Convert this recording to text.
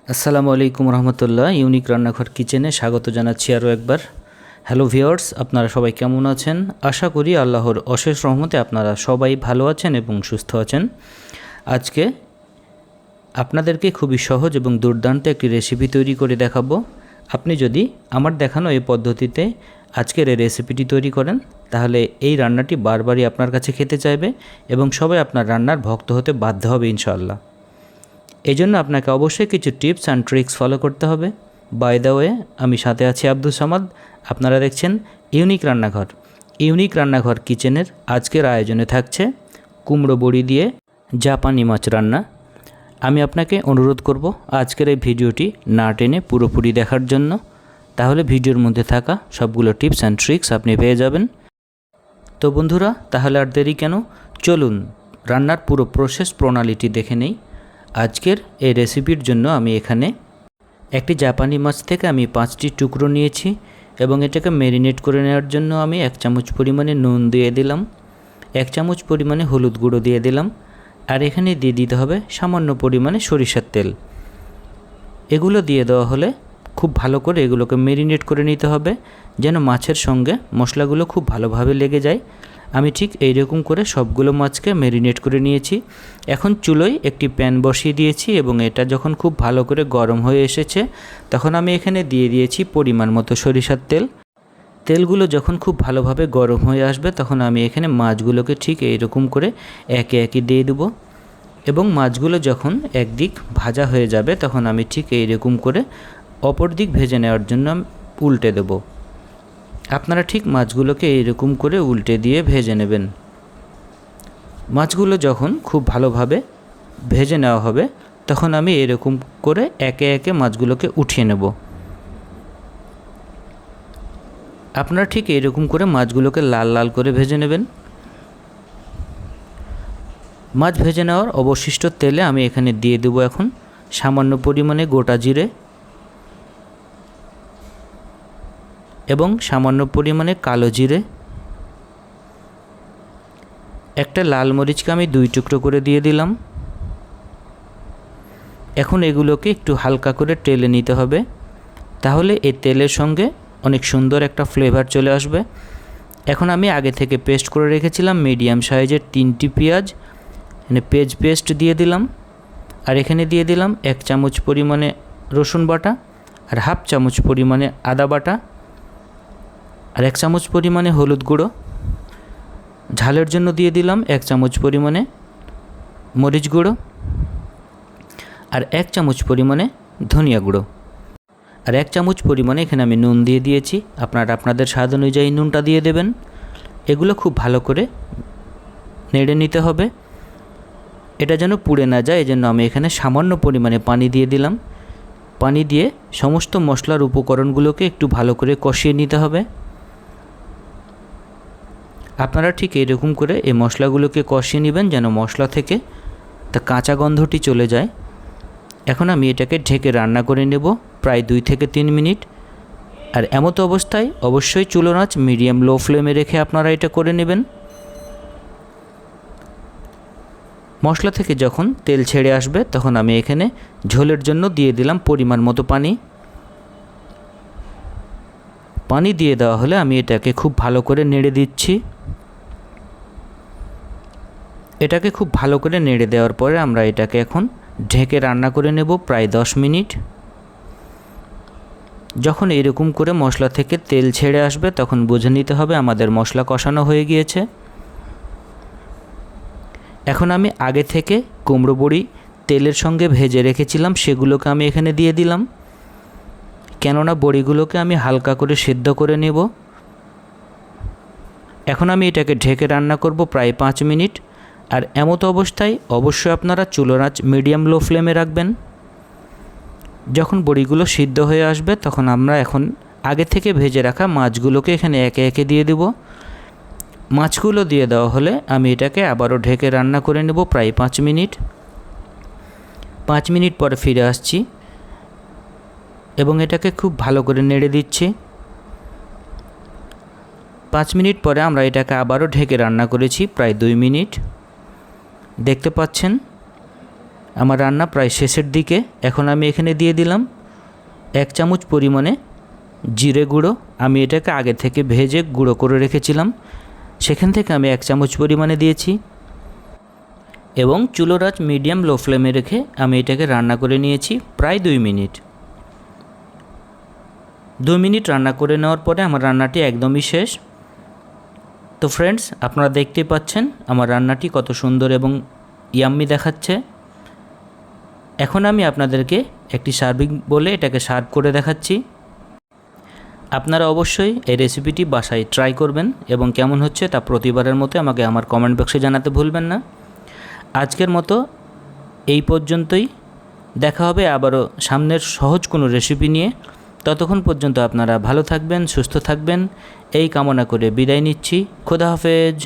আসসালামু আলাইকুম রহমতুল্লাহ। ইউনিক রান্নাঘর কিচেনে স্বাগত জানাচ্ছি আরও একবার। হ্যালো ভিউয়ার্স, আপনারা সবাই কেমন আছেন? আশা করি আল্লাহর অশেষ রহমতে আপনারা সবাই ভালো আছেন এবং সুস্থ আছেন। আজকে আপনাদেরকে খুবই সহজ এবং দুর্দান্ত একটি রেসিপি তৈরি করে দেখাবো। আপনি যদি আমার দেখানো এই পদ্ধতিতে আজকের এই রেসিপিটি তৈরি করেন, তাহলে এই রান্নাটি বারবারই আপনার কাছে খেতে চাইবে এবং সবাই আপনার রান্নার ভক্ত হতে বাধ্য হবে ইনশাআল্লাহ। এই জন্য আপনাকে অবশ্যই কিছু টিপস অ্যান্ড ট্রিক্স ফলো করতে হবে। বাই দ্য ওয়ে, আমি সাথে আছি আব্দুল সামাদ। আপনারা দেখছেন ইউনিক রান্নাঘর। ইউনিক রান্নাঘর কিচেনের আজকের আয়োজনে থাকছে কুমড়ো বড়ি দিয়ে জাপানি মাছ রান্না। আমি আপনাকে অনুরোধ করব আজকের এই ভিডিওটি না টেনে পুরোপুরি দেখার জন্য, তাহলে ভিডিওর মধ্যে থাকা সবগুলো টিপস অ্যান্ড ট্রিক্স আপনি পেয়ে যাবেন। তো বন্ধুরা, তাহলে আর দেরি কেন, চলুন রান্নার পুরো প্রসেস প্রণালীটি দেখে নেই। আজকের এই রেসিপির জন্য আমি এখানে একটি জাপানি মাছ থেকে আমি 5টি টুকরো নিয়েছি এবং এটাকে ম্যারিনেট করে নেওয়ার জন্য আমি 1 চামচ পরিমাণে নুন দিয়ে দিলাম, 1 চামচ পরিমাণে হলুদ গুঁড়ো দিয়ে দিলাম, আর এখানে দিয়ে দিতে হবে সামান্য পরিমাণে সরিষার তেল। এগুলো দিয়ে দেওয়া হলে খুব ভালো করে এগুলোকে ম্যারিনেট করে নিতে হবে, যেন মাছের সঙ্গে মশলাগুলো খুব ভালোভাবে লেগে যায়। আমি ঠিক এই রকম করে সবগুলো মাছকে ম্যারিনেট করে নিয়েছি। এখন চুলোয় একটি প্যান বসিয়ে দিয়েছি এবং এটা যখন খুব ভালো করে গরম হয়ে এসেছে, তখন আমি এখানে দিয়ে দিয়েছি পরিমাণ মতো সরিষার তেল। তেলগুলো যখন খুব ভালোভাবে গরম হয়ে আসবে, তখন আমি এখানে মাছগুলোকে ঠিক এই রকম করে একে একে দিয়ে দেবো এবং মাছগুলো যখন একদিক ভাজা হয়ে যাবে, তখন আমি ঠিক এই রকম করে অপর দিক ভেজে নেওয়ার জন্য উল্টে দেব। আপনারা ঠিক মাছগুলোকে এইরকম করে উল্টে দিয়ে ভেজে নেবেন। মাছগুলো যখন খুব ভালোভাবে ভেজে নেওয়া হবে, তখন আমি এরকম করে একে একে মাছগুলোকে উঠিয়ে নেব। আপনারা ঠিক এইরকম করে মাছগুলোকে লাল লাল করে ভেজে নেবেন। মাছ ভেজে নেওয়ার অবশিষ্ট তেলে আমি এখানে দিয়ে দেব এখন সামান্য পরিমাণে গোটা জিরে এবং সামান্য পরিমাণে কালো জিরে। একটা লাল মরিচকে আমি 2 টুকরো করে দিয়ে দিলাম। এখন এগুলোকে একটু হালকা করে টেলে নিতে হবে, তাহলে এই তেলের সঙ্গে অনেক সুন্দর একটা ফ্লেভার চলে আসবে। এখন আমি আগে থেকে পেস্ট করে রেখেছিলাম মিডিয়াম সাইজের 3টি পেঁয়াজ, পেঁয়াজ পেস্ট দিয়ে দিলাম, আর এখানে দিয়ে দিলাম 1 চামচ পরিমাণে রসুন বাটা, আর হাফ চামচ পরিমাণে আদা বাটা, আর 1 চামচ পরিমাণে হলুদ গুঁড়ো। ঝালের জন্য দিয়ে দিলাম 1 চামচ পরিমাণে মরিচ গুঁড়ো, আর 1 চামচ পরিমাণে ধনিয়া গুঁড়ো, আর 1 চামচ পরিমাণে এখানে আমি নুন দিয়ে দিয়েছি। আপনারা আপনাদের স্বাদ অনুযায়ী নুনটা দিয়ে দেবেন। এগুলো খুব ভালো করে নেড়ে নিতে হবে, এটা যেন পুড়ে না যায়। এজন্য আমি এখানে সামান্য পরিমাণে পানি দিয়ে দিলাম। পানি দিয়ে সমস্ত মশলার উপকরণগুলোকে একটু ভালো করে কষিয়ে নিতে হবে। আপনারা ঠিক এইরকম করে এই মশলাগুলোকে কষিয়ে নেবেন, যেন মশলা থেকে তা কাঁচা গন্ধটি চলে যায়। এখন আমি এটাকে ঢেকে রান্না করে নেব প্রায় 2 থেকে 3 মিনিট। আর এমতো অবস্থায় অবশ্যই চুলার আঁচ মিডিয়াম লো ফ্লেমে রেখে আপনারা এটা করে নেবেন। মশলা থেকে যখন তেল ছেড়ে আসবে, তখন আমি এখানে ঝোলের জন্য দিয়ে দিলাম পরিমাণ মতো পানি। পানি দিয়ে দেওয়া হলে আমি এটাকে খুব ভালো করে নেড়ে দিচ্ছি। এটাকে খুব ভালো করে নেড়ে দেওয়ার পরে আমরা এটাকে এখন ঢেকে রান্না করে নেব প্রায় 10 মিনিট। যখন এরকম করে মশলা থেকে তেল ছেড়ে আসবে, তখন বুঝে নিতে হবে আমাদের মশলা কষানো হয়ে গিয়েছে। এখন আমি আগে থেকে কুমড়ো বড়ি তেলের সঙ্গে ভেজে রেখেছিলাম, সেগুলোকে আমি এখানে দিয়ে দিলাম, কেননা বড়িগুলোকে আমি হালকা করে সেদ্ধ করে নেব। এখন আমি এটাকে ঢেকে রান্না করব প্রায় 5 মিনিট। আর এমতো অবস্থায় অবশ্যই আপনারা চুলার আঁচ মিডিয়াম লো ফ্লেমে রাখবেন। যখন বড়িগুলো সিদ্ধ হয়ে আসবে, তখন আমরা এখন আগে থেকে ভেজে রাখা মাছগুলোকে এখানে একে একে দিয়ে দেব। মাছগুলো দিয়ে দেওয়া হলে আমি এটাকে আবারও ঢেকে রান্না করে নেব প্রায় 5 মিনিট। 5 মিনিট পরে ফিরে আসছি এবং এটাকে খুব ভালো করে নেড়ে দিচ্ছি। 5 মিনিট পরে আমরা এটাকে আবারও ঢেকে রান্না করেছি প্রায় 2 মিনিট। দেখতে পাচ্ছেন আমার রান্না প্রায় শেষের দিকে। এখন আমি এখানে দিয়ে দিলাম 1 চামচ পরিমাণে জিরে গুঁড়ো। আমি এটাকে আগে থেকে ভেজে গুঁড়ো করে রেখেছিলাম, সেখান থেকে আমি 1 চামচ পরিমাণে দিয়েছি এবং চুলোর আঁচ মিডিয়াম লো ফ্লেমে রেখে আমি এটাকে রান্না করে নিয়েছি প্রায় 2 মিনিট। 2 মিনিট রান্না করে নেওয়ার পরে আমার রান্নাটি একদমই শেষ। তো ফ্রেন্ডস, আপনারা দেখতেই পাচ্ছেন আমার রান্নাটি কত সুন্দর এবং ইয়াম্মি দেখাচ্ছে। এখন আমি আপনাদেরকে একটি সার্ভিং বলে এটাকে সার্ভ করে দেখাচ্ছি। আপনারা অবশ্যই এই রেসিপিটি বাসায় ট্রাই করবেন এবং কেমন হচ্ছে তা প্রতিবারের মতো আমাকে আমার কমেন্ট বক্সে জানাতে ভুলবেন না। আজকের মতো এই পর্যন্তই। দেখা হবে আবারও সামনের সহজ কোনো রেসিপি নিয়ে। ততক্ষণ পর্যন্ত আপনারা ভালো থাকবেন, সুস্থ থাকবেন এই কামনা করে বিদায় নিচ্ছি। খোদা হাফেজ।